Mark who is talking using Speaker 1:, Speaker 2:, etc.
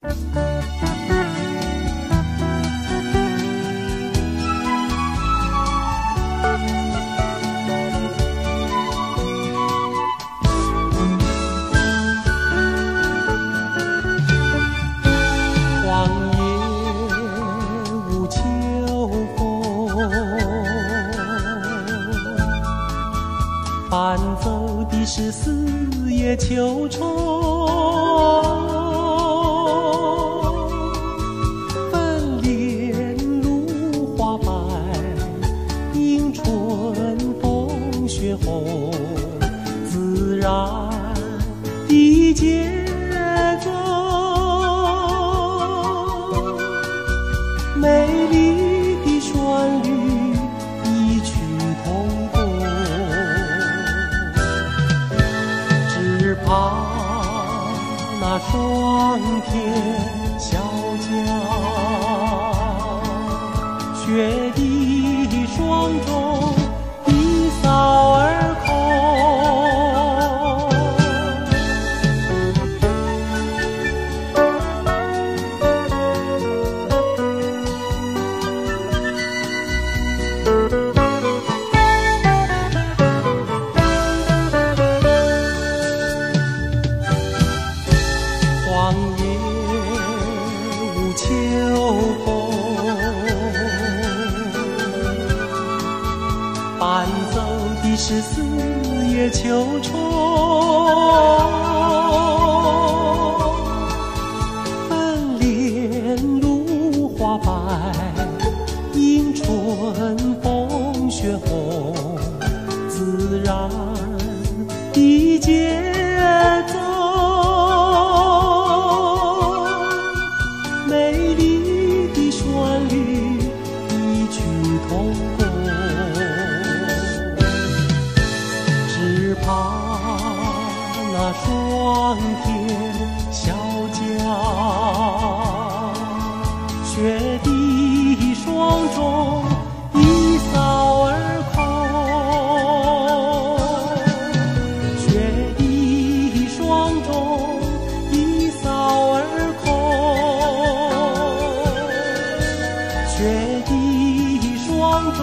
Speaker 1: 伴奏的是四叶秋虫，粉莲芦花白，迎春风雪红，自然的节奏，美丽的旋律异曲同工。只怕那霜天小脚，雪地霜中一扫而空。荒野无秋风，伴奏的是四叶秋虫，粉莲芦花白，迎春风雪红，自然的节奏，美丽的旋律异曲同工。只怕那霜天小脚，雪地霜中一扫而空。雪地霜中一扫而空。雪地霜中